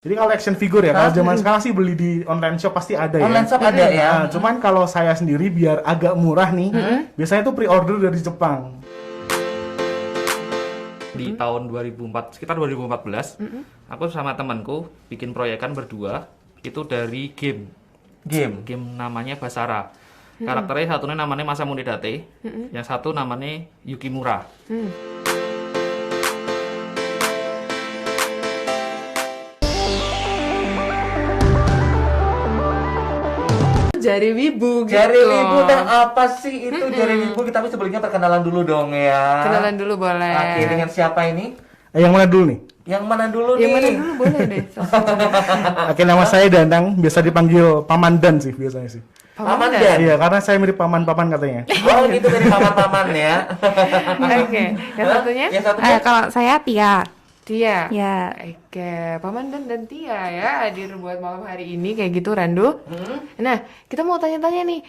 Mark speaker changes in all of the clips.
Speaker 1: Jadi kalau action figure ya, kalau zaman sekarang sih beli di online shop pasti ada ya.
Speaker 2: Online shop ada ya.
Speaker 1: Nah, cuman kalau saya sendiri biar agak murah nih, biasanya tuh pre-order dari Jepang.
Speaker 3: Di tahun 2004, sekitar 2014, aku sama temanku bikin proyekan berdua, itu dari game namanya Basara. Karakternya satunya namanya Masamune Date, yang satu namanya Yukimura.
Speaker 4: Jari Wibu gitu.
Speaker 2: Jari Wibu, nah apa sih itu Jari Wibu? Kita sebelumnya perkenalan dulu dong ya.
Speaker 4: Kenalan dulu boleh.
Speaker 2: Oke, dengan siapa ini?
Speaker 1: Yang mana dulu nih?
Speaker 2: Yang mana dulu nih?
Speaker 4: Yang mana dulu boleh deh.
Speaker 1: Oke, nama saya Danang, biasa dipanggil Paman Dan sih biasanya sih.
Speaker 2: Paman Dan?
Speaker 1: Iya, karena saya mirip paman-paman katanya.
Speaker 2: Oh gitu, dari paman-paman ya.
Speaker 4: Oke, yang satunya?
Speaker 2: Yang satunya?
Speaker 5: Kalau saya Tia.
Speaker 4: Tia.
Speaker 5: Ya.
Speaker 4: Oke, Paman dan Tia ya hadir buat malam hari ini kayak gitu Randu. Nah, kita mau tanya-tanya nih,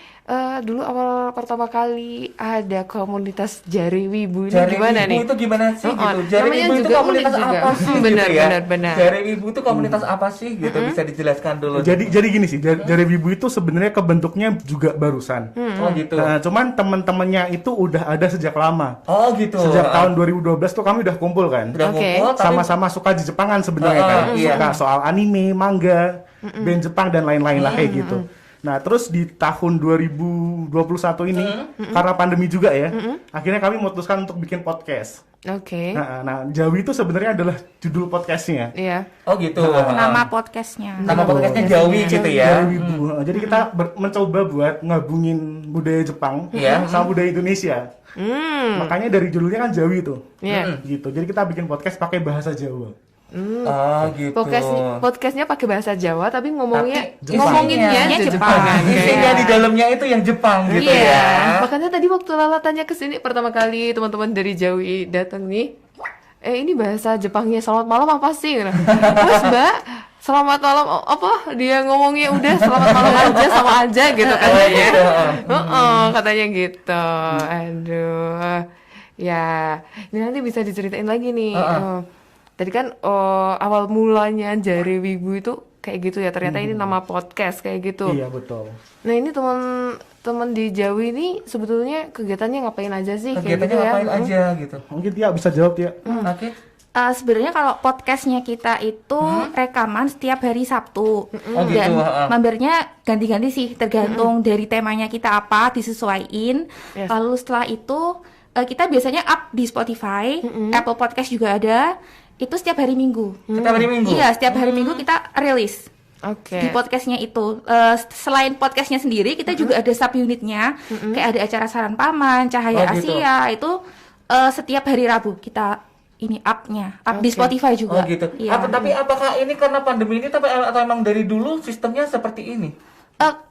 Speaker 4: dulu awal pertama kali ada komunitas Jari Wibu ini
Speaker 2: Jari
Speaker 4: gimana
Speaker 2: Wibu
Speaker 4: nih?
Speaker 2: itu gimana sih gitu? Jari
Speaker 4: Namanya
Speaker 2: Wibu itu
Speaker 4: juga
Speaker 2: komunitas
Speaker 4: unik juga.
Speaker 2: apa sih
Speaker 4: Benar,
Speaker 2: gitu ya?
Speaker 4: benar.
Speaker 2: Jari Wibu itu komunitas apa sih gitu? Bisa dijelaskan dulu.
Speaker 1: Jadi gini sih, Jari Wibu itu sebenarnya kebentuknya juga barusan.
Speaker 2: Oh gitu.
Speaker 1: Nah, cuman teman-temannya itu udah ada sejak lama.
Speaker 2: Oh gitu.
Speaker 1: Sejak tahun 2012 tuh kami udah kumpul kan.
Speaker 2: Udah
Speaker 4: Oke.
Speaker 2: ngumpul, tapi
Speaker 1: Sama-sama suka di Jepangan sebenarnya kan.
Speaker 2: iya.
Speaker 1: Suka soal anime, manga, band Jepang dan lain-lain lah kayak gitu. Nah, terus di tahun 2021 ini karena pandemi juga ya, akhirnya kami memutuskan untuk bikin podcast.
Speaker 4: Oke.
Speaker 1: Nah, Jawi itu sebenarnya adalah judul podcastnya.
Speaker 4: Iya.
Speaker 2: Oh gitu.
Speaker 5: Nama podcastnya.
Speaker 2: Nama podcastnya Jawi gitu ya.
Speaker 1: Jawi Wibu. Jadi kita mencoba buat ngabungin budaya Jepang
Speaker 2: Iya.
Speaker 1: sama budaya Indonesia. Makanya dari judulnya kan Jawi tuh.
Speaker 4: Iya.
Speaker 1: Gitu. Jadi kita bikin podcast pakai bahasa Jawa.
Speaker 2: Oh gitu.
Speaker 4: Podcastnya pakai bahasa Jawa tapi ngomonginnya
Speaker 2: Tapi
Speaker 4: ngomonginnya
Speaker 5: isinya
Speaker 4: Jepang.
Speaker 2: Isinya di dalamnya itu yang Jepang gitu
Speaker 4: Iya.
Speaker 2: ya.
Speaker 4: Makanya tadi waktu Lala tanya ke sini pertama kali teman-teman dari Jawi datang nih. Ini bahasa Jepangnya selamat malam apa sih? Terus Mbak, selamat malam apa? Dia ngomongnya udah selamat malam aja sama aja gitu katanya. Katanya gitu. Aduh. Ya, ini nanti bisa diceritain lagi nih. Tadi kan awal mulanya Jari Wibu itu kayak gitu ya. Ternyata ini nama podcast kayak gitu.
Speaker 1: Iya, betul.
Speaker 4: Nah, ini teman-teman di Jawi ini sebetulnya kegiatannya ngapain aja sih kayak
Speaker 2: Kegiatannya
Speaker 4: gitu ya?
Speaker 2: ngapain aja gitu.
Speaker 1: Mungkin Tia bisa jawab ya.
Speaker 2: Oke.
Speaker 5: Sebenarnya kalau podcastnya kita itu rekaman setiap hari Sabtu.
Speaker 2: Oh gitu,
Speaker 5: Dan
Speaker 2: heeh.
Speaker 5: membernya ganti-ganti sih, tergantung dari temanya kita apa, disesuaiin.
Speaker 4: Yes.
Speaker 5: Lalu setelah itu kita biasanya up di Spotify, Apple Podcast juga ada. Itu setiap hari Minggu.
Speaker 2: Setiap hari Minggu.
Speaker 5: Iya, setiap hari Minggu kita rilis.
Speaker 4: Oke.
Speaker 5: Di podcastnya itu selain podcastnya sendiri kita juga ada sub unitnya kayak ada acara Saran Paman, Cahaya
Speaker 2: Oh, gitu.
Speaker 5: Asia itu setiap hari Rabu kita ini up-nya up di
Speaker 4: Oke.
Speaker 5: Spotify juga.
Speaker 2: Oh gitu.
Speaker 5: Iya.
Speaker 2: Tapi apakah ini karena pandemi ini atau emang dari dulu sistemnya seperti ini?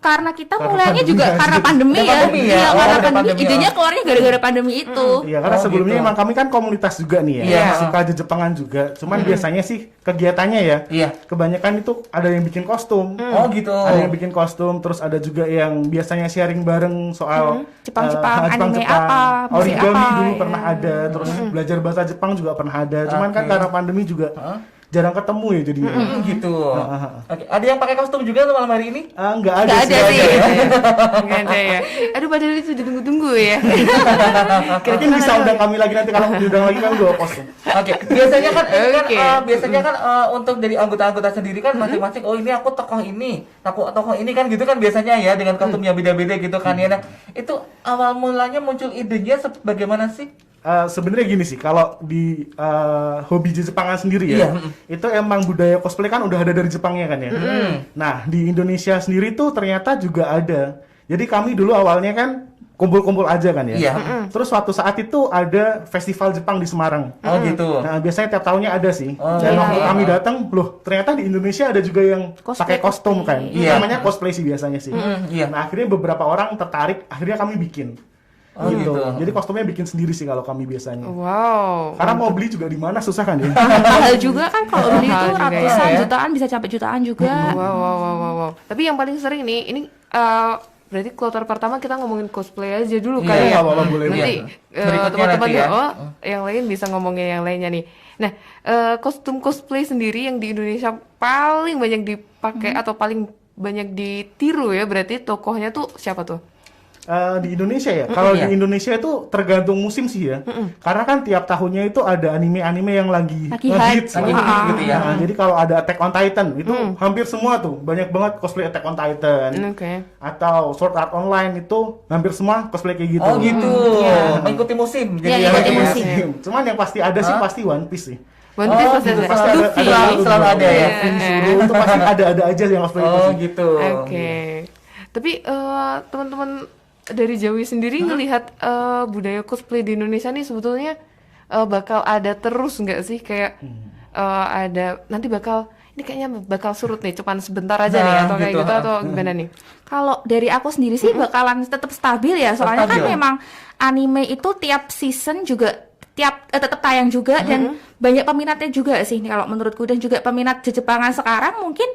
Speaker 5: Karena kita
Speaker 1: Karena
Speaker 5: mulainya
Speaker 1: pandemi
Speaker 5: juga
Speaker 1: aja.
Speaker 5: karena pandemi
Speaker 2: Karena
Speaker 5: ya.
Speaker 2: pandemi ya?
Speaker 5: Iya,
Speaker 2: Oh,
Speaker 5: karena
Speaker 2: ada
Speaker 5: pandemi.
Speaker 2: pandemi,
Speaker 5: Idenya
Speaker 2: oh.
Speaker 5: keluarnya gara-gara pandemi itu.
Speaker 1: Iya, karena
Speaker 2: Oh,
Speaker 1: sebelumnya
Speaker 2: gitu.
Speaker 1: emang kami kan komunitas juga nih ya.
Speaker 2: Iya.
Speaker 1: Suka di Jepangan juga. Cuman biasanya sih kegiatannya ya.
Speaker 2: Iya.
Speaker 1: Kebanyakan itu ada yang bikin kostum.
Speaker 2: Oh gitu.
Speaker 1: Ada yang bikin kostum, terus ada juga yang biasanya sharing bareng soal
Speaker 5: Jepang-Jepang, anime
Speaker 1: Jepang-Jepang.
Speaker 5: apa, musik
Speaker 1: Origami
Speaker 5: apa,
Speaker 1: dulu
Speaker 5: ya.
Speaker 1: pernah ada, terus belajar bahasa Jepang juga pernah ada. Cuman kan
Speaker 2: Oke.
Speaker 1: karena pandemi juga jarang ketemu ya jadinya.
Speaker 2: Gitu. Oke. Ada yang pakai kostum juga tuh malam hari ini?
Speaker 1: Nggak ada
Speaker 5: Nggak
Speaker 1: sih.
Speaker 5: ada sih.
Speaker 4: Nggak ada ya. Aduh, padahal itu ditunggu-tunggu ya.
Speaker 1: Mungkin bisa undang kami lagi nanti kalau diundang lagi kan gue kostum.
Speaker 2: Oke, biasanya kan ini kan
Speaker 4: Oke.
Speaker 2: biasanya kan untuk dari anggota-anggota sendiri kan masing-masing oh ini aku tokoh ini, aku tokoh ini kan gitu kan biasanya ya dengan kostum yang beda-beda gitu kan ya. Nah, itu awal mulanya muncul idenya bagaimana sih?
Speaker 1: Sebenarnya gini sih, kalau di hobi Jepangan sendiri ya,
Speaker 2: Iya.
Speaker 1: itu emang budaya cosplay kan udah ada dari Jepangnya kan ya. Nah, di Indonesia sendiri tuh ternyata juga ada. Jadi kami dulu awalnya kan kumpul-kumpul aja kan ya.
Speaker 2: Iya.
Speaker 1: Terus suatu saat itu ada festival Jepang di Semarang.
Speaker 2: Oh gitu.
Speaker 1: Nah, biasanya tiap tahunnya ada sih. Dan
Speaker 2: iya,
Speaker 1: waktu
Speaker 2: iya.
Speaker 1: kami datang, loh ternyata di Indonesia ada juga yang pakai kostum kan.
Speaker 2: Iya.
Speaker 1: Namanya cosplay sih biasanya sih.
Speaker 2: Iya.
Speaker 1: Nah, akhirnya beberapa orang tertarik, akhirnya kami bikin.
Speaker 2: Oh, gitu.
Speaker 1: Jadi kostumnya bikin sendiri sih kalau kami biasanya.
Speaker 4: Wow.
Speaker 1: Karena mau beli juga di mana susah kan ya.
Speaker 5: Mahal juga kan kalau beli
Speaker 4: Mahal
Speaker 5: itu
Speaker 4: juga
Speaker 5: ratusan
Speaker 2: ya.
Speaker 5: jutaan bisa sampai jutaan juga.
Speaker 4: Wow. Tapi yang paling sering nih, ini berarti kloter pertama kita ngomongin cosplay aja dulu
Speaker 2: Iya,
Speaker 4: kali ya.
Speaker 1: nggak apa-apa, boleh.
Speaker 4: Nanti
Speaker 2: Berikutnya
Speaker 4: teman-teman
Speaker 2: nanti ya.
Speaker 4: yang lain bisa ngomongin yang lainnya nih. Nah, kostum cosplay sendiri yang di Indonesia paling banyak dipakai atau paling banyak ditiru ya, berarti tokohnya tuh siapa tuh?
Speaker 1: Di Indonesia ya, kalau
Speaker 2: Iya.
Speaker 1: di Indonesia itu tergantung musim sih ya, karena kan tiap tahunnya itu ada anime-anime yang lagi
Speaker 5: Lagi
Speaker 1: ngehits
Speaker 5: hype.
Speaker 2: Lagi
Speaker 1: lah.
Speaker 2: hits gitu ya.
Speaker 1: Nah, jadi kalau ada Attack on Titan itu hampir semua tuh banyak banget cosplay Attack on Titan,
Speaker 4: Oke.
Speaker 1: atau Sword Art Online itu hampir semua cosplay kayak gitu.
Speaker 2: Oh gitu. Mengikuti musim.
Speaker 5: Iya,
Speaker 2: ya.
Speaker 5: mengikuti
Speaker 1: Iya,
Speaker 5: musim.
Speaker 1: Cuman yang pasti ada sih pasti One Piece sih.
Speaker 4: One Piece pasti
Speaker 2: gitu.
Speaker 4: ada.
Speaker 1: Pasti ada,
Speaker 4: Luffy.
Speaker 2: Selalu ada ya.
Speaker 1: Luffy, Zoro, itu pasti ada aja yang cosplay itu
Speaker 2: Oh
Speaker 1: sih.
Speaker 2: gitu.
Speaker 4: Oke. Tapi teman-teman dari Jawi sendiri ngelihat budaya cosplay di Indonesia nih sebetulnya bakal ada terus nggak sih, kayak ada nanti ini kayaknya bakal surut nih cuman sebentar aja nih
Speaker 2: Nah,
Speaker 4: atau kayak
Speaker 2: gitu,
Speaker 4: gitu atau gimana nih?
Speaker 5: Kalau dari aku sendiri sih bakalan tetap stabil ya, soalnya kan
Speaker 2: Stabil.
Speaker 5: memang anime itu tiap season juga tetap tayang juga dan banyak peminatnya juga sih kalau menurutku, dan juga peminat Jepangan sekarang mungkin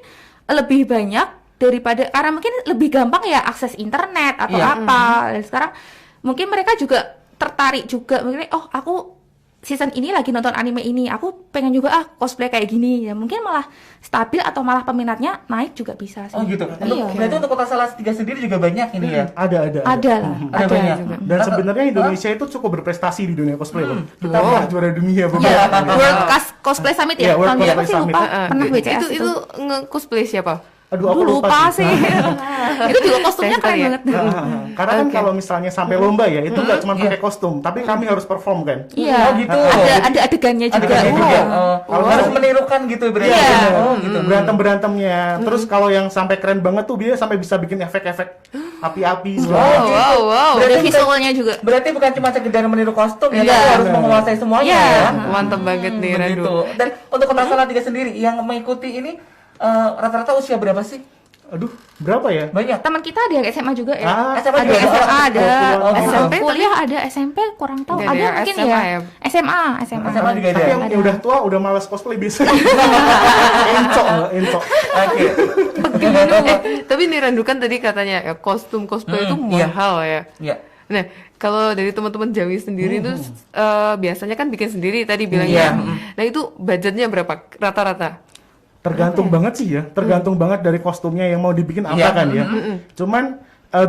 Speaker 5: lebih banyak daripada, karena mungkin lebih gampang ya akses internet atau
Speaker 2: Iya.
Speaker 5: apa. Dan sekarang mungkin mereka juga tertarik juga, mungkin oh aku season ini lagi nonton anime ini, aku pengen juga cosplay kayak gini, ya mungkin malah stabil atau malah peminatnya naik juga bisa sih.
Speaker 2: Oh gitu. Untuk,
Speaker 5: Iya.
Speaker 2: berarti untuk Kota Salatiga sendiri juga banyak ini ya.
Speaker 1: Ada.
Speaker 5: Ada lah.
Speaker 2: Ada banyak.
Speaker 4: juga.
Speaker 1: Dan sebenarnya Indonesia itu cukup berprestasi di dunia cosplay loh. Kita pernah juara dunia beberapa
Speaker 5: Iya,
Speaker 1: kali.
Speaker 5: World Cosplay Summit ya.
Speaker 1: Iya, World
Speaker 5: Tahun berapa
Speaker 1: Cosplay
Speaker 5: sih lupa?
Speaker 1: Summit.
Speaker 5: Pernah WCS
Speaker 4: itu nge-cosplay siapa?
Speaker 1: Aduh,
Speaker 5: Aku
Speaker 1: aku
Speaker 5: lupa sih. Itu juga kostumnya
Speaker 4: Saya
Speaker 5: keren
Speaker 4: ya.
Speaker 5: banget.
Speaker 1: Karena kan kalau misalnya sampai lomba ya, itu nggak cuma pakai kostum, tapi kami harus perform kan.
Speaker 5: Iya.
Speaker 2: Oh, gitu.
Speaker 5: Ada adegannya juga.
Speaker 2: Adegannya juga.
Speaker 1: Wow.
Speaker 2: Harus menirukan gitu berarti.
Speaker 5: Iya.
Speaker 2: Oh gitu.
Speaker 1: Berantem-berantemnya. Terus kalau yang sampai keren banget tuh dia sampai bisa bikin efek-efek api-api segala
Speaker 2: Oh,
Speaker 1: macam.
Speaker 2: gitu.
Speaker 4: Wow.
Speaker 5: Ada
Speaker 2: Berarti
Speaker 5: visualnya juga.
Speaker 2: Berarti bukan cuma sekedar meniru kostum ya,
Speaker 5: Iya.
Speaker 2: tapi harus menguasai semuanya
Speaker 5: Iya.
Speaker 2: ya.
Speaker 4: Mantep banget nih Randu.
Speaker 2: Begitu. Dan untuk Kota Salatiga sendiri yang mengikuti ini rata-rata usia berapa sih?
Speaker 1: Aduh, berapa ya?
Speaker 2: Banyak.
Speaker 5: Teman kita ada yang SMA juga ya.
Speaker 2: SMA
Speaker 5: Ada
Speaker 2: juga
Speaker 5: SMA ada,
Speaker 2: Oh, gitu.
Speaker 5: SMP kuliah ada, SMP kurang tahu.
Speaker 4: Nggak
Speaker 5: Ada
Speaker 4: ada
Speaker 5: mungkin
Speaker 4: SMA
Speaker 5: ya.
Speaker 4: ya?
Speaker 5: SMA.
Speaker 2: SMA juga
Speaker 1: Tapi
Speaker 2: ada.
Speaker 1: yang udah tua udah malas cosplay biasanya. Encok.
Speaker 2: Oke.
Speaker 4: Tapi nih Randu kan tadi katanya ya kostum cosplay itu
Speaker 2: iya.
Speaker 4: mahal ya.
Speaker 2: Iya.
Speaker 4: Nah, kalau dari teman-teman Jawi sendiri itu biasanya kan bikin sendiri tadi
Speaker 2: Iya.
Speaker 4: bilangnya. Nah, itu budgetnya berapa rata-rata?
Speaker 1: Tergantung banget sih ya, tergantung banget dari kostumnya yang mau dibikin apa
Speaker 2: Iya.
Speaker 1: kan ya. Cuman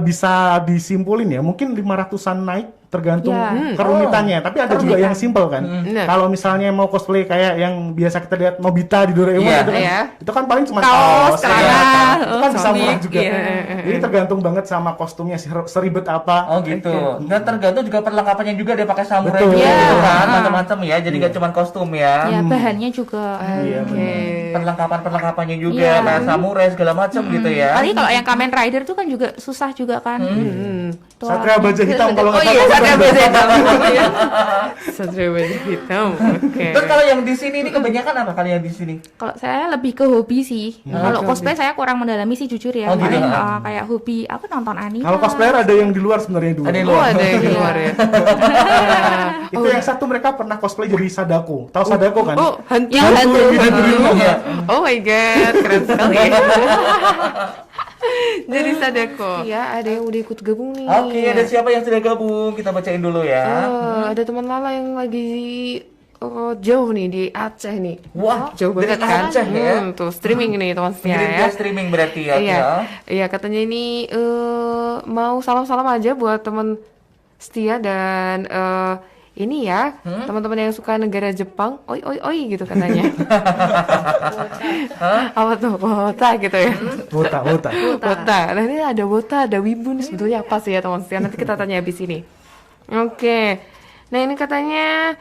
Speaker 1: bisa disimpulin ya, mungkin 500-an naik tergantung
Speaker 5: Ya.
Speaker 1: kerumitannya, tapi ada juga yang simple kan.
Speaker 4: Nah.
Speaker 1: Kalau misalnya mau cosplay kayak yang biasa kita lihat Nobita di Doraemon
Speaker 2: Iya.
Speaker 1: itu kan,
Speaker 4: Iya.
Speaker 1: itu kan paling cuma
Speaker 5: Kaos,
Speaker 1: ya.
Speaker 5: celana,
Speaker 1: Itu kan bisa
Speaker 4: Sonic,
Speaker 1: murah juga.
Speaker 4: iya.
Speaker 1: Jadi tergantung banget sama kostumnya seribet apa.
Speaker 2: Oh gitu. Dan tergantung juga perlengkapannya juga dia pakai samurai
Speaker 1: Betul.
Speaker 2: juga
Speaker 5: Iya.
Speaker 2: gitu kan, macam-macam ya. Jadi nggak cuma kostum ya.
Speaker 5: Ya bahannya juga.
Speaker 1: Iya,
Speaker 4: Oke.
Speaker 2: Perlengkapan-perlengkapannya juga
Speaker 5: Iya.
Speaker 2: kayak samurai segala macam gitu ya.
Speaker 5: Apalagi kalau yang Kamen Rider tuh kan juga susah juga kan. Tuh.
Speaker 1: Satria Baja Hitam kalau
Speaker 4: Oh
Speaker 1: nggak
Speaker 4: iya,
Speaker 1: salah.
Speaker 4: Satria Baja Hitam. Satria Baja Hitam. Oke.
Speaker 2: Terus kalau yang di sini ini kebanyakan apa kali yang di sini?
Speaker 5: Kalau saya lebih ke hobi sih. Kalau
Speaker 4: ke
Speaker 5: cosplay saya kurang mendalami sih jujur ya.
Speaker 2: Oh, gitu.
Speaker 5: Paling kayak hobi aku nonton anime.
Speaker 1: Kalau cosplayer ada yang di luar sebenarnya dulu.
Speaker 2: Ada yang
Speaker 4: Oh, ada yang di luar ya.
Speaker 1: Itu yang satu mereka pernah cosplay jadi Sadako. Tahu Sadako kan?
Speaker 4: Oh, hantu.
Speaker 5: Yang hantu.
Speaker 2: Iya.
Speaker 4: Oh my god, keren sekali. Jadi Sadako. Iya, ada yang udah ikut gabung nih.
Speaker 2: Oke, ada siapa yang sudah gabung? Kita bacain dulu ya.
Speaker 4: Ada teman Lala yang lagi jauh nih di Aceh nih.
Speaker 2: Wah,
Speaker 4: Jauh
Speaker 2: dari
Speaker 4: banget kan?
Speaker 2: Aceh ya.
Speaker 4: Tuh streaming nih teman setia
Speaker 2: Ngirim
Speaker 4: ya.
Speaker 2: dia streaming berarti ya.
Speaker 4: Iya,
Speaker 2: ya.
Speaker 4: iya katanya ini mau salam-salam aja buat teman setia dan ini ya teman-teman yang suka negara Jepang, oi oi oi gitu katanya. Apa tuh wota gitu ya?
Speaker 1: Wota.
Speaker 4: Wota. Nah ini ada wota, ada wibu nih sebetulnya apa sih ya teman setia? Nanti kita tanya habis ini. Oke. Nah ini katanya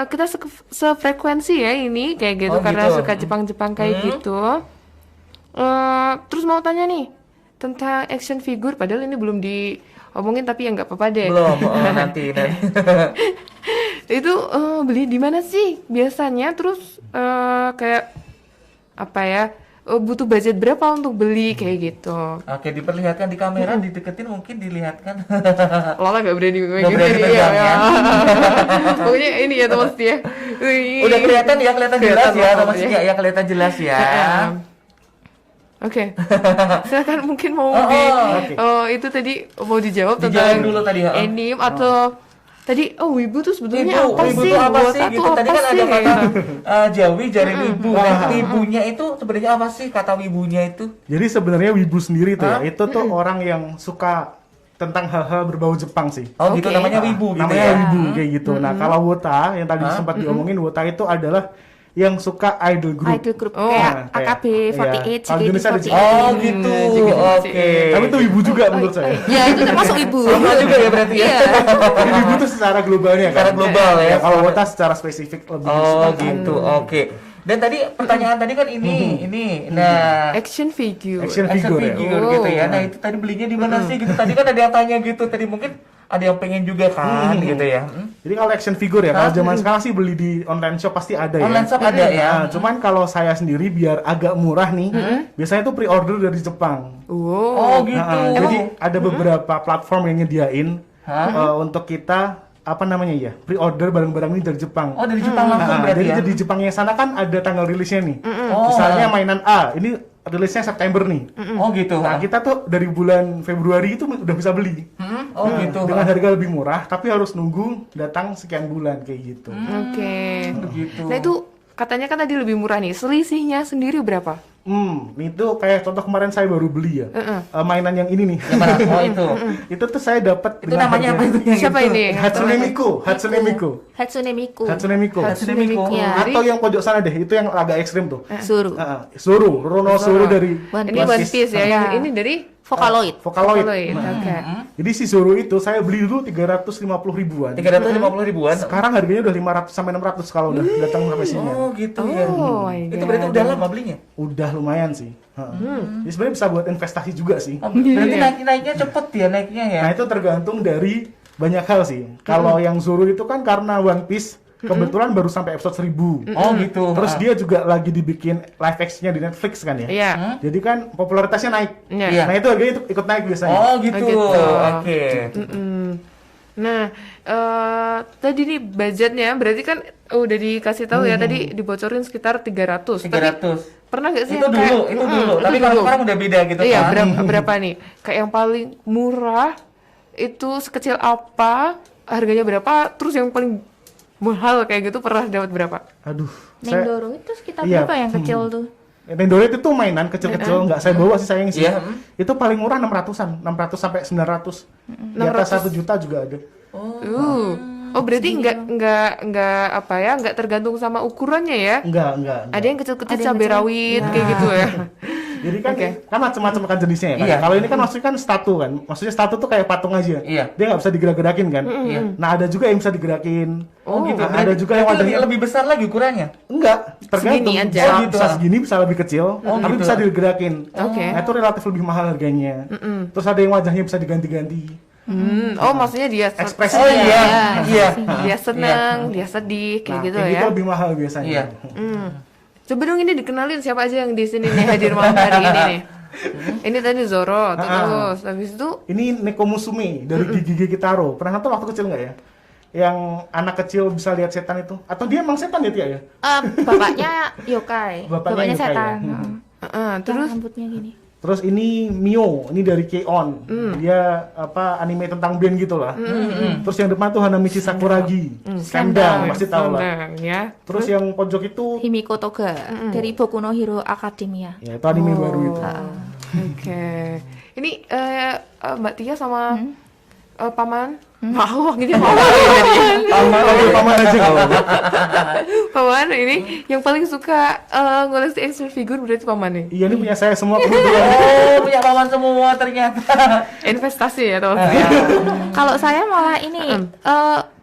Speaker 4: kita sefrekuensi ya ini kayak gitu
Speaker 2: Oh,
Speaker 4: karena
Speaker 2: gitu.
Speaker 4: suka Jepang-Jepang kayak gitu. Terus mau tanya nih tentang action figure, padahal ini belum diomongin tapi ya nggak apa-apa deh.
Speaker 2: Belum, nanti.
Speaker 4: Itu beli di mana sih biasanya? Terus kayak apa ya? Butuh budget berapa untuk beli kayak gitu?
Speaker 2: Oke, diperlihatkan di kamera, dideketin mungkin dilihatkan.
Speaker 4: Lala nggak berani
Speaker 2: Nggak
Speaker 4: gitu
Speaker 2: berani
Speaker 4: nih,
Speaker 2: pegang ya.
Speaker 4: Pokoknya ini ya teman setia. Wih.
Speaker 2: Udah kelihatan ya, kelihatan jelas ya,
Speaker 4: Kelihatan
Speaker 2: teman
Speaker 4: pokoknya.
Speaker 2: setia ya, kelihatan jelas ya.
Speaker 4: Oke. Silakan mungkin mau
Speaker 1: Oke.
Speaker 4: itu tadi mau dijawab
Speaker 2: Dijawab
Speaker 4: tentang
Speaker 2: dulu tadi, ha.
Speaker 4: anime atau tadi wibu tuh sebetulnya apa
Speaker 2: wibu
Speaker 4: sih?
Speaker 2: itu apa
Speaker 4: Buat
Speaker 2: sih
Speaker 4: aku
Speaker 2: gitu. Tadi
Speaker 4: apa
Speaker 2: kan ada
Speaker 4: sih?
Speaker 2: kata Jawi jari wibu. Nah, wibunya itu sebenarnya apa sih kata wibunya itu?
Speaker 1: Jadi sebenarnya wibu sendiri tuh ya, itu tuh orang yang suka tentang hal-hal berbau Jepang sih.
Speaker 2: Oh gitu
Speaker 4: Oke.
Speaker 2: namanya wibu gitu
Speaker 1: Namanya
Speaker 2: ya.
Speaker 1: wibu kayak gitu. Nah, kalau wota yang tadi sempat diomongin, wota itu adalah yang suka idol group.
Speaker 5: Idol group
Speaker 4: Oh,
Speaker 5: kayak
Speaker 1: kayak-
Speaker 5: AKB48,
Speaker 1: iya. Kalau di Indonesia ada
Speaker 5: JKT48.
Speaker 2: Oh gitu. Oke.
Speaker 1: Tapi itu wibu juga menurut saya.
Speaker 5: Ya itu termasuk ibu.
Speaker 2: Sama juga ya berarti ya.
Speaker 5: Iya.
Speaker 1: Jadi wibu itu secara globalnya kan.
Speaker 2: Secara global ya.
Speaker 1: Kalau wota secara spesifik lebih
Speaker 2: Oh
Speaker 1: suka
Speaker 2: gitu. Oke. Dan tadi pertanyaan tadi kan ini. Nah,
Speaker 4: Action figure.
Speaker 1: action
Speaker 2: action
Speaker 1: figure ya.
Speaker 2: figure gitu ya. Nah, itu tadi belinya di mana sih gitu. Tadi kan ada yang tanya gitu. Tadi mungkin ada yang pengen juga kan gitu ya.
Speaker 1: Jadi kalau action figure ya, kalau zaman sekarang sih beli di online shop pasti ada ya.
Speaker 2: Online shop ada ya.
Speaker 1: Nah, cuman kalau saya sendiri biar agak murah nih, biasanya tuh pre-order dari Jepang.
Speaker 4: Wow.
Speaker 2: Oh gitu.
Speaker 1: Nah, jadi ada beberapa platform yang nyediain
Speaker 2: Hah?
Speaker 1: untuk kita apa namanya ya, pre-order barang-barang ini dari Jepang.
Speaker 2: Oh dari Jepang langsung
Speaker 1: Nah,
Speaker 2: berarti
Speaker 1: jadi
Speaker 2: ya.
Speaker 1: di Jepangnya sana kan ada tanggal rilisnya nih.
Speaker 2: Oh.
Speaker 1: Misalnya mainan A, ini rilisnya September nih.
Speaker 2: Oh gitu.
Speaker 1: Nah, kita tuh dari bulan Februari itu udah bisa beli.
Speaker 2: Oh gitu.
Speaker 1: Dengan harga lebih murah, tapi harus nunggu datang sekian bulan kayak gitu.
Speaker 4: Oke.
Speaker 2: Begitu.
Speaker 4: Nah itu katanya kan tadi lebih murah nih. Selisihnya sendiri berapa?
Speaker 1: Itu kayak contoh kemarin saya baru beli ya. Mainan yang ini nih.
Speaker 2: Yang mana? Oh itu.
Speaker 1: Itu tuh saya dapat
Speaker 2: Itu namanya apa itu yang
Speaker 4: Siapa
Speaker 2: itu?
Speaker 4: ini?
Speaker 1: Hatsune Miku, Hatsune Miku.
Speaker 5: Hatsune Miku.
Speaker 1: Hatsune Miku.
Speaker 2: Hatsune Miku.
Speaker 5: Ya.
Speaker 1: Atau yang pojok sana deh, itu yang agak ekstrim tuh.
Speaker 5: Suru.
Speaker 1: Zoro, Rono Zoro dari
Speaker 5: One
Speaker 4: Ini One Piece ya.
Speaker 5: Iya.
Speaker 4: Yang ini dari
Speaker 5: Vocaloid.
Speaker 1: Vocaloid.
Speaker 4: Oke.
Speaker 1: Jadi si Zoro itu saya beli dulu 350 ribuan.
Speaker 2: 350 ribuan.
Speaker 1: Sekarang harganya udah 500 sampai 600 kalau udah datang sampai sini.
Speaker 2: Oh gitu ya.
Speaker 4: Oh my
Speaker 2: Itu
Speaker 4: God.
Speaker 2: berarti udah lama belinya.
Speaker 1: Udah lumayan sih. Jadi sebenarnya bisa buat investasi juga sih.
Speaker 2: Oh, berarti naiknya cepet ya naiknya ya.
Speaker 1: Nah itu tergantung dari banyak hal sih. Kalau yang Zoro itu kan karena One Piece kebetulan baru sampai episode 1000.
Speaker 2: Oh gitu.
Speaker 1: Terus dia juga lagi dibikin live action-nya di Netflix kan ya.
Speaker 4: Iya.
Speaker 1: Jadi kan popularitasnya naik.
Speaker 4: Iya.
Speaker 1: Nah itu harganya ikut naik biasanya.
Speaker 2: Oh gitu.
Speaker 4: Oh, gitu.
Speaker 2: Oke.
Speaker 4: Nah, tadi nih budgetnya berarti kan udah dikasih tahu ya tadi dibocorin sekitar 300. Tapi
Speaker 2: 300.
Speaker 4: pernah nggak sih
Speaker 2: Itu
Speaker 4: yang
Speaker 2: dulu,
Speaker 4: kayak-
Speaker 2: itu dulu. Tapi
Speaker 4: itu
Speaker 2: kalau
Speaker 4: dulu.
Speaker 2: sekarang udah beda gitu
Speaker 4: Iya,
Speaker 2: kan.
Speaker 4: berapa nih? Kayak yang paling murah itu sekecil apa? Harganya berapa? Terus yang paling mahal kayak gitu pernah dapat berapa?
Speaker 1: Aduh. Saya,
Speaker 5: Nendoro itu sekitar
Speaker 1: Iya.
Speaker 5: berapa yang kecil tuh?
Speaker 1: Nendoro itu tuh mainan kecil-kecil, nggak saya bawa sih sayang sih.
Speaker 2: Iya.
Speaker 1: Itu paling murah 600-an, 600 sampai 900. Di atas 1 juta juga ada.
Speaker 4: Oh, berarti nggak apa ya? Nggak tergantung sama ukurannya ya?
Speaker 1: Enggak.
Speaker 4: Ada yang kecil-kecil
Speaker 5: Ada yang
Speaker 4: cabai
Speaker 5: kecil.
Speaker 4: rawit kayak gitu ya.
Speaker 1: Jadi kan kan macam-macam kan jenisnya ya kan.
Speaker 2: Iya.
Speaker 1: Kalau ini kan maksudnya kan statu kan. Maksudnya statu tuh kayak patung aja.
Speaker 2: Iya.
Speaker 1: Dia nggak bisa digerak-gerakin kan.
Speaker 2: Iya.
Speaker 1: Nah, ada juga yang bisa digerakin.
Speaker 2: Oh gitu.
Speaker 1: Nah, ada juga yang
Speaker 2: berarti
Speaker 1: wadahnya
Speaker 2: lebih besar lagi ukurannya.
Speaker 1: enggak, tergantung.
Speaker 4: Segini aja.
Speaker 1: Bisa,
Speaker 2: Oh, gitu.
Speaker 1: bisa segini, bisa lebih kecil, tapi
Speaker 2: gitu.
Speaker 1: bisa digerakin.
Speaker 4: Oke.
Speaker 1: Nah, itu relatif lebih mahal harganya. Terus ada yang wajahnya bisa diganti-ganti.
Speaker 4: Oh, maksudnya dia
Speaker 1: Ekspresi.
Speaker 2: Oh iya. Iya.
Speaker 4: dia senang, dia sedih kayak
Speaker 1: Nah,
Speaker 4: gitu
Speaker 1: kayak
Speaker 4: ya.
Speaker 1: gitu lebih mahal biasanya.
Speaker 2: Iya.
Speaker 4: Coba dong ini dikenalin siapa aja yang di sini nih hadir malam hari ini nih. Ini tadi Zoro, terus habis itu
Speaker 1: Ini Nekomusume dari Gigi Kitaro. Pernah nonton waktu kecil nggak ya? Yang anak kecil bisa lihat setan itu? Atau dia emang setan ya Tia ya?
Speaker 5: Bapaknya yokai.
Speaker 1: Bapaknya yokai,
Speaker 5: setan.
Speaker 1: ya.
Speaker 5: Terus
Speaker 4: terus
Speaker 5: rambutnya gini.
Speaker 1: Terus ini Mio, ini dari K-On. Dia apa anime tentang band gitu lah. Terus yang depan tuh Hanamichi Sakuragi. Slam pasti tahu lah.
Speaker 4: Sandang, ya.
Speaker 1: Terus yang pojok itu
Speaker 5: Himiko Toga dari Boku no Hero Academia.
Speaker 1: ya itu anime baru itu.
Speaker 4: Oke. Ini Mbak Tia sama paman. Mau ini paman ini.
Speaker 1: Paman aja kalau.
Speaker 4: Paman ini yang paling suka ngoleksi action figure berarti paman nih.
Speaker 1: Iya ini punya saya semua kebetulan.
Speaker 2: Oh, punya paman semua ternyata.
Speaker 4: Investasi ya teman.
Speaker 5: Kalau saya malah ini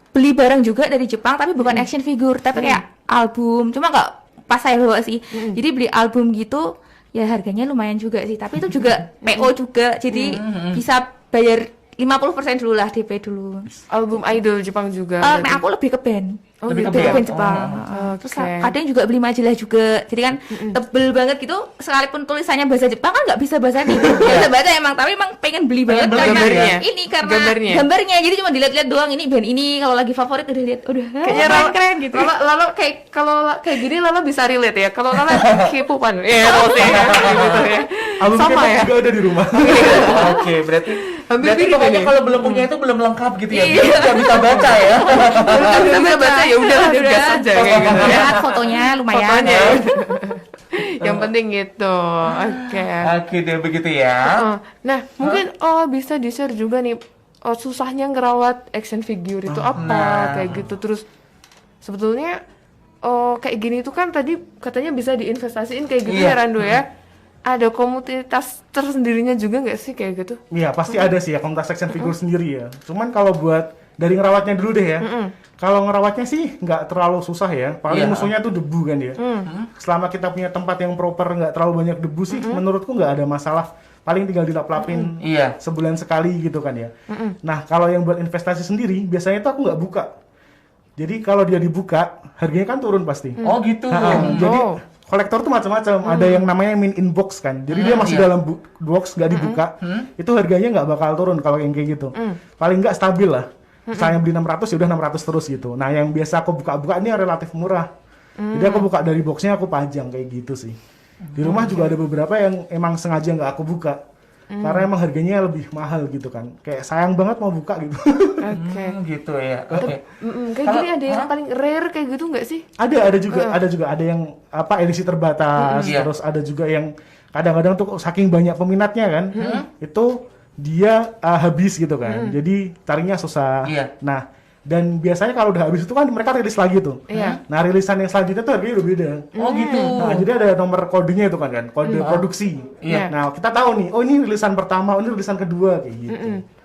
Speaker 5: beli barang juga dari Jepang tapi bukan action figure tapi kayak album. Cuma nggak pas saya bawa sih. Jadi beli album gitu ya harganya lumayan juga sih. Tapi itu juga PO juga. Jadi bisa bayar 50% dulu lah DP dulu.
Speaker 4: Album idol Jepang juga.
Speaker 5: Nah aku lebih ke band.
Speaker 4: Oh,
Speaker 2: Lebih
Speaker 4: gitu.
Speaker 2: ke
Speaker 5: Ke
Speaker 2: band.
Speaker 5: band Jepang. Terus
Speaker 4: Oke.
Speaker 5: kadang juga beli majalah juga. Jadi kan tebel banget gitu. Sekalipun tulisannya bahasa Jepang kan nggak bisa bahasa nih. Bisa baca emang, tapi emang pengen beli banget
Speaker 2: beli
Speaker 5: karena
Speaker 4: gambarnya.
Speaker 5: ini karena
Speaker 4: Gambarnya.
Speaker 5: gambarnya. Jadi cuma dilihat-lihat doang ini band ini kalau lagi favorit udah lihat udah
Speaker 4: Kayaknya keren gitu. Lala kayak kalau kayak gini Lala bisa relate ya. Kalau Lala K-popan. Ya, terus ya. Gitu ya.
Speaker 1: Album
Speaker 4: Sama
Speaker 1: K-pop
Speaker 4: ya?
Speaker 1: juga ada di rumah.
Speaker 2: Oke, berarti
Speaker 4: Hampir
Speaker 2: berarti
Speaker 4: mirip
Speaker 2: pokoknya
Speaker 4: ini.
Speaker 2: kalau belum punya itu belum lengkap gitu ya.
Speaker 4: Iya.
Speaker 2: Nggak bisa baca ya.
Speaker 4: Kita bisa baca ya udah lanjut gas aja kayak gitu ya.
Speaker 5: Lihat fotonya lumayan.
Speaker 4: Fotonya ya udah. Yang penting gitu. Oke.
Speaker 2: Oke deh begitu ya.
Speaker 4: Nah, mungkin bisa di-share juga nih susahnya ngerawat action figure itu apa
Speaker 2: Nah.
Speaker 4: kayak gitu. Terus sebetulnya kayak gini tuh kan tadi katanya bisa diinvestasiin kayak gitu
Speaker 2: Iya.
Speaker 4: ya Rando ya. Ada komunitas tersendirinya juga nggak sih kayak gitu?
Speaker 1: Iya, pasti ada sih ya komunitas action figure sendiri ya. Cuman kalau buat dari ngerawatnya dulu deh ya. Kalau ngerawatnya sih nggak terlalu susah ya. Paling
Speaker 2: Iya.
Speaker 1: musuhnya tuh debu kan ya. Selama kita punya tempat yang proper, nggak terlalu banyak debu sih, menurutku nggak ada masalah. Paling tinggal dilap-lapin
Speaker 2: Iya.
Speaker 1: sebulan sekali gitu kan ya. Nah, kalau yang buat investasi sendiri, biasanya tuh aku nggak buka. Jadi kalau dia dibuka, harganya kan turun pasti.
Speaker 2: Oh gitu.
Speaker 1: Jadi kolektor tuh macam-macam. Ada yang namanya min in box kan. Jadi dia masih
Speaker 2: iya.
Speaker 1: dalam box nggak dibuka. Itu harganya nggak bakal turun kalau yang kayak gitu. Paling nggak stabil lah. Misalnya beli 600 ya udah 600 terus gitu. Nah, yang biasa aku buka-buka ini yang relatif murah. Jadi aku buka dari boxnya aku pajang kayak gitu sih. Di rumah juga ada beberapa yang emang sengaja nggak aku buka. Karena emang harganya lebih mahal gitu kan. Kayak sayang banget mau buka gitu.
Speaker 4: Oke.
Speaker 2: Gitu ya. Oke.
Speaker 4: Kayak gini ada yang paling rare kayak gitu nggak sih?
Speaker 1: ada juga ada yang apa edisi terbatas,
Speaker 2: Iya.
Speaker 1: terus ada juga yang kadang-kadang tuh saking banyak peminatnya kan, itu dia habis gitu kan, jadi carinya susah.
Speaker 2: Iya.
Speaker 1: Nah, dan biasanya kalau udah habis itu kan mereka rilis lagi tuh.
Speaker 4: Iya.
Speaker 1: Nah, rilisan yang selanjutnya tuh harganya udah beda.
Speaker 2: Oh gitu.
Speaker 1: Nah, jadi ada nomor kodenya itu kan, kode produksi.
Speaker 2: Iya.
Speaker 1: Nah, kita tahu nih, oh ini rilisan pertama, oh ini rilisan kedua kayak gitu.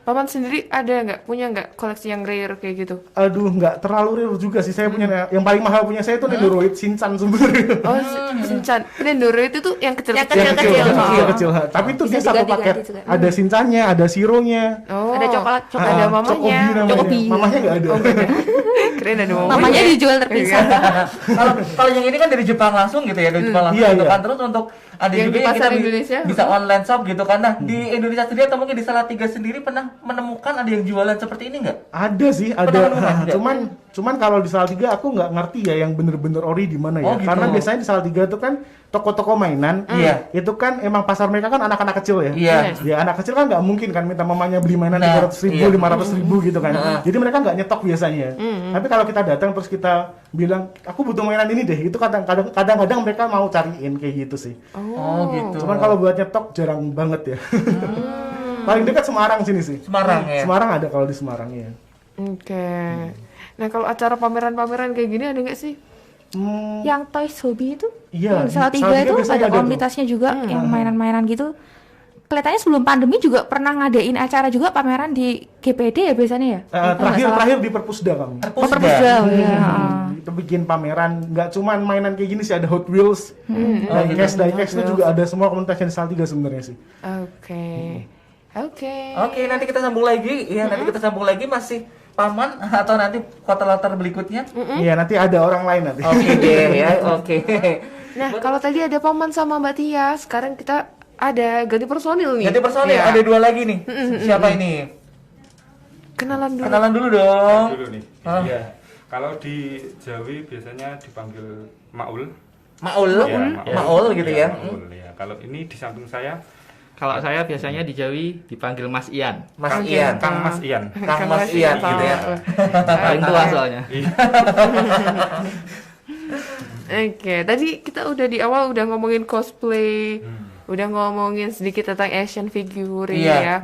Speaker 4: Paman sendiri ada punya nggak koleksi yang rare kayak gitu?
Speaker 1: Aduh, nggak terlalu real juga sih. Saya punya yang paling mahal punya saya itu Nendoroid Shinchan sebenarnya.
Speaker 4: Oh, Shinchan. Nendoro itu tuh yang kecil-kecil.
Speaker 5: Yang kecil.
Speaker 1: kecil. Tapi itu dia
Speaker 5: Bisa
Speaker 1: satu
Speaker 5: diganti-ganti
Speaker 1: paket.
Speaker 5: juga.
Speaker 1: Ada Shinchannya, ada Sironya.
Speaker 4: Oh.
Speaker 5: Ada coklat,
Speaker 4: Ada mamanya.
Speaker 1: Chocobi namanya.
Speaker 5: Chocobi.
Speaker 1: Mamanya nggak ada.
Speaker 4: Keren ada mamanya.
Speaker 5: Namanya dijual terpisah.
Speaker 2: Kalau kalau yang ini kan dari Jepang langsung gitu ya, dari Jepang langsung
Speaker 1: Iya,
Speaker 2: gitu
Speaker 1: iya.
Speaker 2: kan. Terus untuk ada
Speaker 4: Yang
Speaker 2: juga
Speaker 4: di
Speaker 2: yang
Speaker 4: pasar
Speaker 2: kita
Speaker 4: Indonesia?
Speaker 2: bisa online shop gitu kan. Nah, di Indonesia sendiri atau mungkin di Salatiga sendiri pernah menemukan ada yang jualan seperti ini nggak?
Speaker 1: Ada sih, ada.
Speaker 2: Pernah menemukan juga?
Speaker 1: Cuman kalau di Salatiga aku nggak ngerti ya yang bener-bener ori di mana ya.
Speaker 2: Oh, gitu.
Speaker 1: Karena biasanya di Salatiga itu kan toko-toko mainan.
Speaker 2: Iya.
Speaker 1: Itu kan emang pasar mereka kan anak-anak kecil ya.
Speaker 2: Iya.
Speaker 1: Ya anak kecil kan nggak mungkin kan minta mamanya beli mainan
Speaker 2: Nah,
Speaker 1: 300.000,
Speaker 2: iya.
Speaker 1: 500.000 gitu kan. Jadi mereka nggak nyetok biasanya. Tapi kalau kita datang terus kita bilang, aku butuh mainan ini deh, itu kadang-kadang mereka mau cariin kayak gitu sih.
Speaker 2: Oh, gitu.
Speaker 1: Cuman kalau buat nyetok jarang banget ya. Paling dekat Semarang sini sih.
Speaker 2: Semarang ya.
Speaker 1: Semarang ada kalau di Semarang ya.
Speaker 4: Oke. Nah, kalau acara pameran-pameran kayak gini ada nggak sih?
Speaker 5: Yang Toys Hobby itu,
Speaker 1: Iya,
Speaker 5: yang Salatiga
Speaker 1: Salatiga
Speaker 5: itu
Speaker 1: biasanya
Speaker 5: ada
Speaker 1: ada tuh.
Speaker 5: komunitasnya juga, yang mainan-mainan gitu. Kelihatannya sebelum pandemi juga pernah ngadain acara juga pameran di GPD ya biasanya ya.
Speaker 1: Terakhir di Perpusda kami.
Speaker 5: Oh, Perpusda, ya.
Speaker 1: Itu bikin pameran, nggak cuman mainan kayak gini sih, ada Hot Wheels, diecast itu juga ada semua komunitas yang di Salatiga sebenarnya sih.
Speaker 4: Oke. Oke.
Speaker 2: Oke, nanti kita sambung lagi. Ya, nanti kita sambung lagi masih Paman atau nanti kota-kota berikutnya.
Speaker 1: Iya, nanti ada orang lain nanti.
Speaker 2: Oke deh ya, oke.
Speaker 4: Nah, kalau tadi ada Paman sama Mbak Tia, sekarang kita ada ganti personil nih.
Speaker 2: Ganti personil,
Speaker 4: Ya.
Speaker 2: ada dua lagi nih. Siapa ini?
Speaker 4: Kenalan dulu.
Speaker 2: Kenalan dulu dong.
Speaker 6: Dulu nih. Iya. Kalau di Jawi biasanya dipanggil Maul.
Speaker 2: Maul,
Speaker 6: Ya,
Speaker 2: Maul gitu ya.
Speaker 6: Maul, ya. Kalau ini di samping saya
Speaker 3: Kalau saya biasanya di Jawi dipanggil Mas Ian.
Speaker 2: Mas
Speaker 6: Kang-
Speaker 2: Ian.
Speaker 6: Kang Mas Ian.
Speaker 2: Kang Mas Ian gitu ya.
Speaker 3: Paling tua soalnya.
Speaker 4: Oke, tadi kita udah di awal udah ngomongin cosplay, udah ngomongin sedikit tentang action figure
Speaker 2: Iya.
Speaker 4: ya.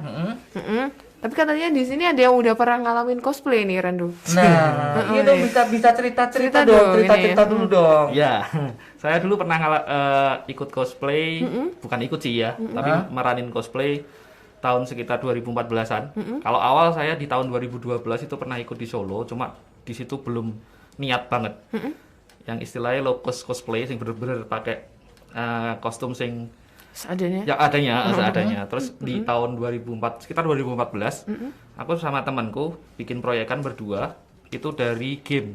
Speaker 4: Tapi katanya di sini ada yang udah pernah ngalamin cosplay nih, Randu.
Speaker 2: Nah, itu bisa cerita
Speaker 4: Cerita
Speaker 2: dong,
Speaker 4: dong
Speaker 2: cerita
Speaker 4: ini.
Speaker 2: dulu dong.
Speaker 3: Ya, saya dulu pernah ikut cosplay, bukan ikut sih ya, tapi meranin cosplay tahun sekitar 2014-an. Kalau awal saya di tahun 2012 itu pernah ikut di Solo, cuma di situ belum niat banget. Yang istilahnya low cost cosplay, sing bener-bener pakai kostum sing
Speaker 4: Seadanya.
Speaker 3: ya adanya, seadanya. Terus di tahun 2004, sekitar 2014, aku sama temanku bikin proyekan berdua, itu dari game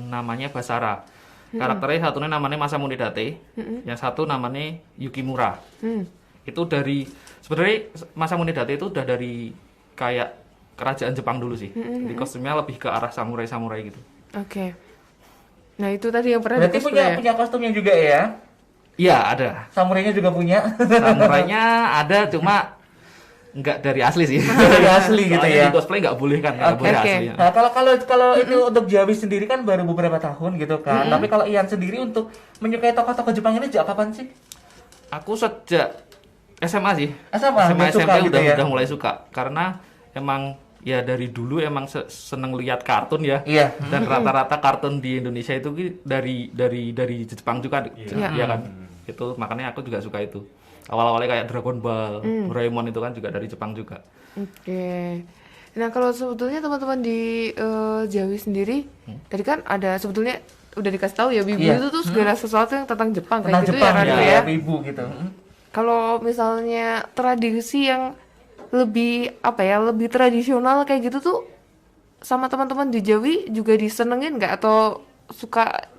Speaker 3: namanya Basara. Karakternya satunya namanya Masamune Date, yang satu namanya Yukimura. Itu dari sebenarnya Masamune Date itu udah dari kayak kerajaan Jepang dulu sih. Jadi kostumnya lebih ke arah samurai gitu.
Speaker 4: Oke. Nah, itu tadi yang pernah
Speaker 2: Berarti
Speaker 4: di cosplay.
Speaker 2: punya kostumnya juga ya?
Speaker 3: Iya, ada.
Speaker 2: Samurainya juga punya.
Speaker 3: Samurainya ada, cuma nggak dari asli sih.
Speaker 2: Dari asli gitu
Speaker 3: Soalnya
Speaker 2: ya.
Speaker 3: di cosplay nggak boleh kan, nggak boleh
Speaker 4: Oke.
Speaker 3: asli.
Speaker 2: Nah, kalau itu untuk Jawi sendiri kan baru beberapa tahun gitu kan. Tapi kalau Ian sendiri untuk menyukai tokoh-tokoh Jepang ini sejak kapan sih?
Speaker 3: Aku sejak SMA sih.
Speaker 2: SMA, udah suka
Speaker 3: SMP
Speaker 2: gitu ya?
Speaker 3: udah mulai suka karena emang ya dari dulu emang seneng lihat kartun ya.
Speaker 2: Iya.
Speaker 3: Dan rata-rata kartun di Indonesia itu dari Jepang juga,
Speaker 4: Iya.
Speaker 3: ya kan. Itu makanya aku juga suka itu. Awal-awalnya kayak Dragon Ball, Doraemon itu kan juga dari Jepang juga.
Speaker 4: Oke. Nah, kalau sebetulnya teman-teman di Jawi sendiri, tadi kan ada sebetulnya udah dikasih tahu ya, Bibu
Speaker 2: Iya.
Speaker 4: itu tuh segala sesuatu yang tentang Jepang
Speaker 2: Tentang
Speaker 4: kayak gitu
Speaker 2: Jepang
Speaker 4: ya, Rado
Speaker 2: ya,
Speaker 4: ya.
Speaker 2: ibu gitu.
Speaker 4: Kalau misalnya tradisi yang lebih apa ya, lebih tradisional kayak gitu tuh sama teman-teman di Jawi juga disenengin nggak, atau suka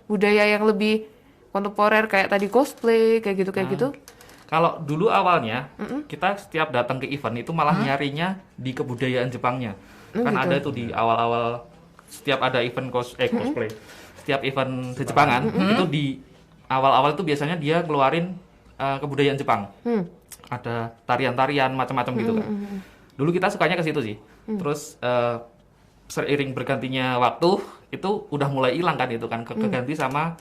Speaker 4: budaya yang lebih kontemporer kayak tadi cosplay kayak gitu?
Speaker 3: Kalau dulu awalnya kita setiap datang ke event itu malah nyarinya di kebudayaan Jepangnya. Kan
Speaker 4: gitu.
Speaker 3: ada tuh di awal-awal setiap ada event cosplay. Setiap event Jepangan itu di awal-awal itu biasanya dia keluarin kebudayaan Jepang. Ada tarian-tarian macam-macam gitu kan. Dulu kita sukanya ke situ sih. Terus seiring bergantinya waktu itu udah mulai hilang kan itu kan, keganti sama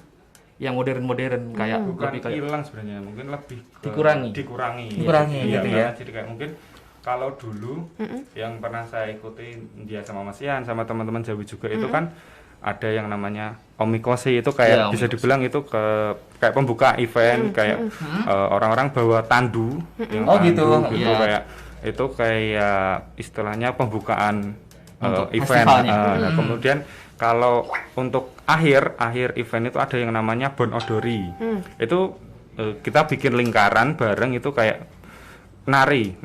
Speaker 3: yang modern-modern kayak
Speaker 6: Bukan
Speaker 3: lebih kayak
Speaker 6: hilang sebenarnya, mungkin lebih ke
Speaker 3: Dikurangi.
Speaker 6: Dikurangi
Speaker 2: Gitu ya.
Speaker 6: Jadi kayak mungkin kalau dulu yang pernah saya ikuti dia sama Mas Ian sama teman-teman Jawi juga itu kan ada yang namanya omikose, itu kayak
Speaker 3: Iya,
Speaker 6: bisa
Speaker 3: omikose.
Speaker 6: dibilang itu kayak pembuka event, kayak orang-orang bawa tandu yang
Speaker 2: Oh,
Speaker 6: tandu
Speaker 2: gitu.
Speaker 6: gitu,
Speaker 3: Iya.
Speaker 6: kayak itu kayak istilahnya pembukaan
Speaker 3: Untuk
Speaker 6: event.
Speaker 3: festivalnya.
Speaker 6: Nah, kemudian kalau untuk akhir event itu ada yang namanya Bon Odori. Itu kita bikin lingkaran bareng, itu kayak nari.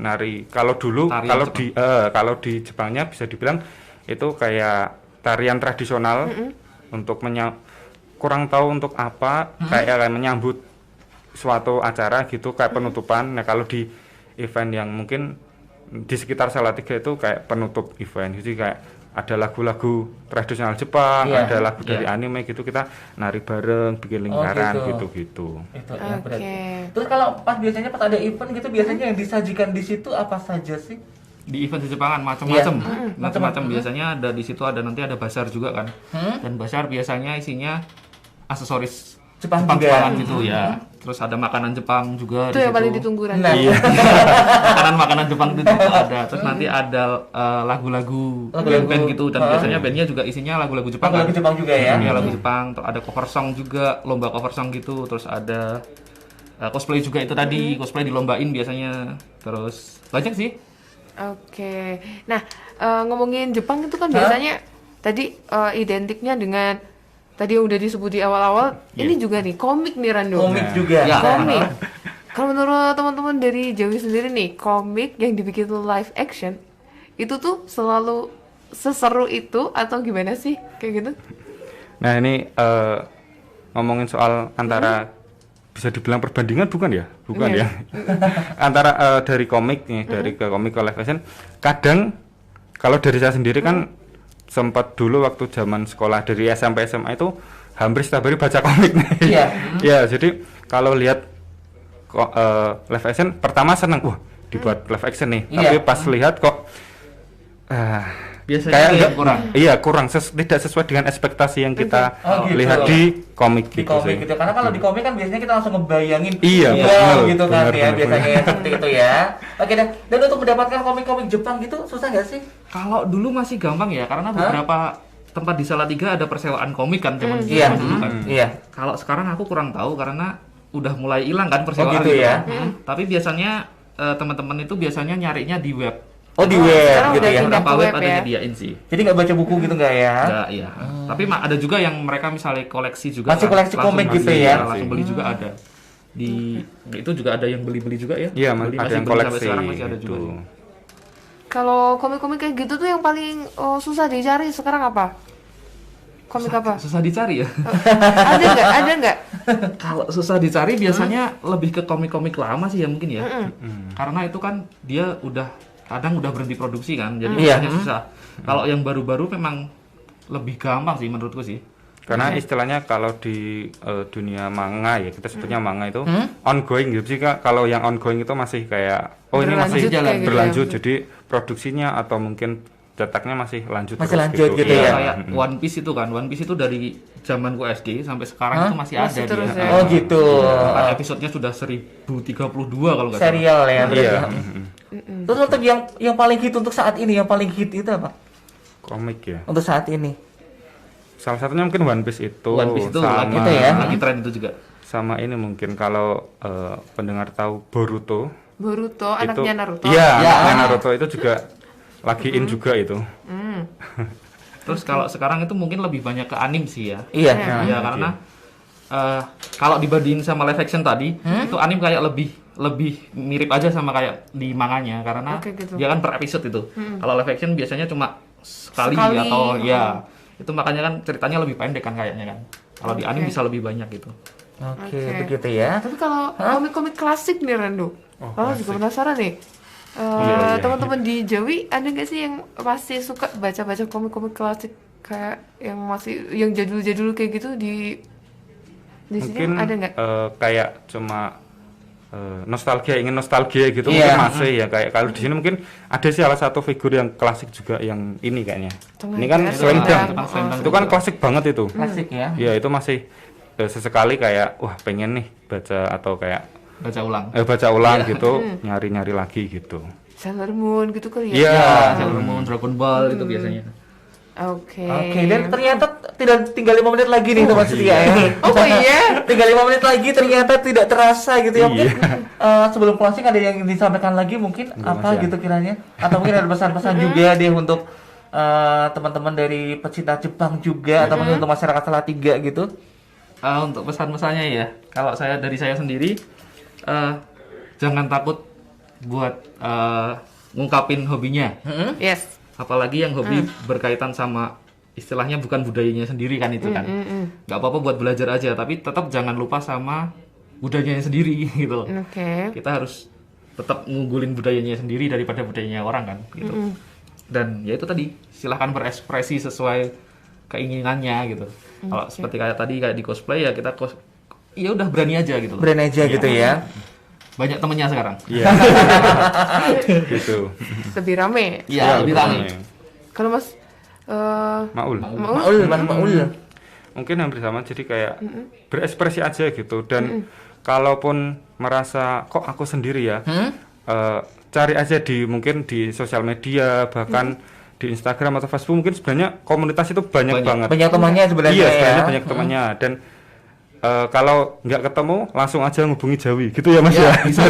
Speaker 6: Kalau dulu
Speaker 3: Tarian
Speaker 6: kalau di Jepangnya bisa dibilang itu kayak tarian tradisional untuk kurang tahu untuk apa, kayak menyambut suatu acara gitu, kayak penutupan. Nah, kalau di event yang mungkin di sekitar Salatiga itu kayak penutup event. Jadi kayak ada lagu-lagu tradisional Jepang,
Speaker 2: Iya.
Speaker 6: ada lagu dari anime gitu, kita nari bareng, bikin lingkaran
Speaker 2: gitu.
Speaker 6: gitu.
Speaker 2: Itu ya
Speaker 4: Oke.
Speaker 2: berarti. Terus kalau biasanya pas ada event gitu, biasanya yang disajikan di situ apa saja sih?
Speaker 3: di event di Jepangan macam-macam.
Speaker 2: Iya.
Speaker 3: Macam-macam biasanya ada di situ, ada nanti ada bazar juga kan. Dan bazar biasanya isinya aksesoris
Speaker 2: Jepang juga.
Speaker 3: Jepangan gitu ya. Terus ada makanan Jepang juga
Speaker 4: Itu
Speaker 3: di
Speaker 4: yang paling
Speaker 3: situ.
Speaker 4: ditunggu
Speaker 2: Nah,
Speaker 4: nanti.
Speaker 3: Makanan Jepang itu juga ada. Terus nanti ada lagu-lagu band-band gitu, dan biasanya bandnya juga isinya lagu-lagu Jepang.
Speaker 2: lagu
Speaker 3: kan.
Speaker 2: Jepang juga ya.
Speaker 3: Iya, lagu Jepang. Terus ada cover song juga, lomba cover song gitu. Terus ada cosplay juga itu tadi, cosplay dilombain biasanya. Terus banyak sih.
Speaker 4: Oke. Nah, ngomongin Jepang itu kan biasanya tadi identiknya dengan tadi yang udah disebut di awal-awal, ini juga nih komik nih, Rando.
Speaker 2: Komik juga.
Speaker 3: Ya.
Speaker 4: Komik. Kalau menurut teman-teman dari Jawi sendiri nih, komik yang dibikin live action itu tuh selalu seseru itu atau gimana sih kayak gitu?
Speaker 6: Nah, ini ngomongin soal antara bisa dibilang perbandingan bukan ya? Bukan
Speaker 4: Iya.
Speaker 6: ya. Antara dari komik nih, dari ke komik ke live action, kadang kalau dari saya sendiri kan sempat dulu waktu zaman sekolah dari SMP SMA itu hampir setiap hari baca komik nih.
Speaker 2: Iya.
Speaker 6: Ya, jadi kalau lihat live action pertama senang, wah dibuat live action nih.
Speaker 2: Iya.
Speaker 6: Tapi pas lihat kok
Speaker 3: Biasanya
Speaker 6: kayak
Speaker 3: itu yang
Speaker 6: enggak
Speaker 3: kurang.
Speaker 6: Iya, kurang tidak sesuai dengan ekspektasi yang kita
Speaker 2: Oh, gitu.
Speaker 6: lihat di komik
Speaker 2: Di
Speaker 6: gitu
Speaker 2: komik
Speaker 6: sih.
Speaker 2: gitu. Karena kalau di komik kan biasanya kita langsung ngebayangin
Speaker 6: Iya,
Speaker 2: real
Speaker 6: benar,
Speaker 2: gitu kan
Speaker 6: benar,
Speaker 2: ya,
Speaker 6: benar,
Speaker 2: biasanya
Speaker 6: benar.
Speaker 2: seperti itu ya. Oke, dan untuk mendapatkan komik-komik Jepang gitu susah nggak sih?
Speaker 3: Kalau dulu masih gampang ya, karena beberapa tempat di Salatiga ada persewaan komik kan zaman
Speaker 2: Iya.
Speaker 3: dulu kan.
Speaker 2: Iya.
Speaker 3: Kalau sekarang aku kurang tahu karena udah mulai hilang kan persewaan
Speaker 2: gitu ya?
Speaker 3: kan. Tapi biasanya teman-teman itu biasanya nyarinya di web.
Speaker 2: Oh, di web
Speaker 4: sekarang
Speaker 2: gitu
Speaker 4: udah
Speaker 2: ya.
Speaker 4: pindah
Speaker 3: Beberapa
Speaker 4: ke
Speaker 3: web
Speaker 4: web
Speaker 3: ada
Speaker 4: ya?
Speaker 3: nyediain sih.
Speaker 2: Jadi nggak baca buku gitu nggak ya?
Speaker 3: Enggak, iya. Tapi ada juga yang mereka misalnya koleksi juga.
Speaker 2: Masih
Speaker 3: kan.
Speaker 2: koleksi
Speaker 3: Langsung
Speaker 2: komik gitu
Speaker 3: beli,
Speaker 2: ya?
Speaker 3: Langsung beli juga ada. Di itu juga ada yang beli-beli juga ya.
Speaker 6: Iya,
Speaker 3: Beli,
Speaker 6: ada
Speaker 3: masih
Speaker 6: yang
Speaker 3: beli sampai
Speaker 6: koleksi
Speaker 3: sekarang masih ada
Speaker 6: gitu.
Speaker 3: juga sih.
Speaker 4: Kalau komik-komik kayak gitu tuh yang paling susah dicari sekarang apa? Komik apa?
Speaker 3: Susah dicari ya.
Speaker 4: Ada nggak? Ada nggak?
Speaker 3: Kalau susah dicari biasanya lebih ke komik-komik lama sih ya mungkin ya. Karena itu kan dia kadang udah berhenti produksi kan, jadi
Speaker 2: Iya.
Speaker 3: biasanya susah. Kalau yang baru-baru memang lebih gampang sih menurutku sih.
Speaker 6: Karena istilahnya kalau di dunia manga ya, kita sebutnya manga itu ongoing gitu sih Kak. Kalau yang ongoing itu masih kayak ini masih
Speaker 4: Berlanjut kayak gitu
Speaker 6: berlanjut,
Speaker 4: ya.
Speaker 6: jadi produksinya atau mungkin cetaknya masih lanjut
Speaker 2: Masih
Speaker 6: terus
Speaker 2: lanjut gitu
Speaker 3: Iya,
Speaker 2: ya.
Speaker 3: kayak One Piece itu kan. One Piece itu dari zamanku SD sampai sekarang itu masih
Speaker 4: Masih
Speaker 3: ada
Speaker 4: terus
Speaker 3: dia.
Speaker 4: ya.
Speaker 2: Oh gitu.
Speaker 3: Bahkan episodenya sudah 1032 kalau nggak salah.
Speaker 2: Serial ya berarti.
Speaker 3: Iya.
Speaker 2: Terus untuk yang paling hit untuk saat ini, yang paling hit itu apa?
Speaker 6: komik ya.
Speaker 2: Untuk saat ini.
Speaker 6: Salah satunya mungkin One Piece itu,
Speaker 3: One Piece itu lagi,
Speaker 2: Itu ya.
Speaker 3: lagi tren itu juga.
Speaker 6: sama ini mungkin kalau pendengar tahu Boruto.
Speaker 4: Boruto,
Speaker 6: itu,
Speaker 4: anaknya Naruto.
Speaker 6: Iya,
Speaker 2: Ya.
Speaker 6: anaknya Naruto itu juga lagi in juga itu.
Speaker 3: Terus kalau sekarang itu mungkin lebih banyak ke anim sih ya.
Speaker 2: Iya.
Speaker 3: Ya karena kalau dibandingin sama live action tadi, itu anim kayak lebih mirip aja sama kayak di manganya karena
Speaker 4: Oke, gitu.
Speaker 3: dia kan per episode itu. Kalau live action biasanya cuma sekali
Speaker 4: Sekali.
Speaker 3: atau ya itu makanya kan ceritanya lebih pendek kan kayaknya kan. Kalau di anim bisa lebih banyak gitu.
Speaker 2: Oke,
Speaker 4: Oke.
Speaker 2: begitu ya.
Speaker 4: Tapi kalau komik-komik klasik nih Randu, kalau juga penasaran nih.
Speaker 6: Iya.
Speaker 4: Teman-teman di Jawi ada nggak sih yang masih suka baca-baca komik-komik klasik kayak yang masih yang jadul-jadul kayak gitu di sini
Speaker 6: Mungkin
Speaker 4: ada nggak?
Speaker 6: kayak cuma ingin nostalgia gitu
Speaker 2: Iya.
Speaker 6: mungkin masih ya, kayak kalau di sini mungkin ada sih salah satu figur yang klasik juga yang ini kayaknya. Ini kan
Speaker 4: Tengah
Speaker 6: Selendang.
Speaker 3: Jepang Selendang
Speaker 6: Itu kan klasik banget itu.
Speaker 2: Klasik ya.
Speaker 6: Ya itu masih sesekali kayak wah pengen nih baca atau kayak
Speaker 3: Baca ulang.
Speaker 6: baca ulang gitu, nyari-nyari lagi gitu.
Speaker 4: Sailor Moon gitu kali ya?
Speaker 6: Iya.
Speaker 3: Sailor Moon, Dragon Ball itu biasanya.
Speaker 4: Oke.
Speaker 2: Oke, dan ternyata tinggal 5 menit lagi nih teman setia ya.
Speaker 4: Oh iya.
Speaker 2: Tinggal 5 menit lagi ternyata tidak terasa gitu ya. Mungkin sebelum closing ada yang disampaikan lagi mungkin apa
Speaker 6: Mas, ya.
Speaker 2: gitu kiranya? Atau mungkin ada pesan-pesan juga deh untuk teman-teman dari pecinta Jepang juga atau mungkin untuk masyarakat Salatiga gitu.
Speaker 3: Untuk pesan-pesannya ya, kalau dari saya sendiri, jangan takut buat ngungkapin hobinya.
Speaker 4: Yes.
Speaker 3: Apalagi yang hobi berkaitan sama istilahnya bukan budayanya sendiri kan itu kan. Nggak apa-apa buat belajar aja, tapi tetap jangan lupa sama budayanya sendiri gitu.
Speaker 4: Oke.
Speaker 3: Kita harus tetap ngunggulin budayanya sendiri daripada budayanya orang kan gitu. Dan ya itu tadi, silahkan berekspresi sesuai keinginannya gitu. Kalau seperti kayak tadi kayak di cosplay ya kita ya udah berani aja gitu.
Speaker 2: Brand aja gitu ya.
Speaker 3: Banyak temennya sekarang.
Speaker 6: Iya. Gitu.
Speaker 4: Lebih rame.
Speaker 3: Iya, lebih rame.
Speaker 4: Kalau Mas
Speaker 6: Maul.
Speaker 2: Maul, Mas Maul.
Speaker 6: Mungkin hampir sama, jadi kayak berekspresi aja gitu. Dan kalaupun merasa kok aku sendiri ya, cari aja mungkin di sosial media, bahkan di Instagram atau Facebook, mungkin sebenarnya komunitas itu banyak banget.
Speaker 2: Banyak temannya sebenarnya
Speaker 6: Iya,
Speaker 2: ya.
Speaker 6: sebenarnya banyak temannya. Dan kalau nggak ketemu langsung aja hubungi Jawi gitu ya Mas ya.
Speaker 3: Bisa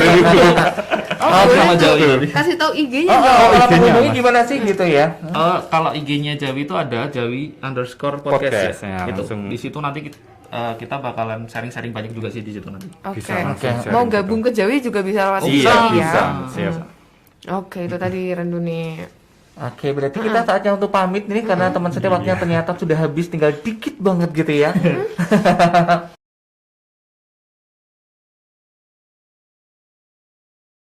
Speaker 4: Oh,
Speaker 3: sama
Speaker 4: boleh tuh.
Speaker 3: Jawi.
Speaker 4: Kasih tahu IG-nya
Speaker 2: Oh,
Speaker 4: dong.
Speaker 2: kalau
Speaker 6: IG-nya,
Speaker 2: menghubungi
Speaker 6: Mas.
Speaker 2: gimana sih gitu ya?
Speaker 3: Kalau IG-nya Jawi itu ada Jawi_podcast
Speaker 6: Podcast,
Speaker 3: ya.
Speaker 6: ya,
Speaker 3: Itu
Speaker 6: langsung.
Speaker 3: di situ nanti kita bakalan sharing-sharing banyak juga sih di situ nanti.
Speaker 4: Oke.
Speaker 6: Bisa langsung sharing
Speaker 4: Mau
Speaker 6: gitu.
Speaker 4: gabung ke Jawi juga bisa lewat
Speaker 6: Iya,
Speaker 4: IG ya.
Speaker 6: bisa. Siap.
Speaker 4: Oke, itu tadi Randu nih.
Speaker 2: Oke, berarti kita saatnya untuk pamit nih karena teman setia waktunya ternyata sudah habis, tinggal dikit banget gitu ya.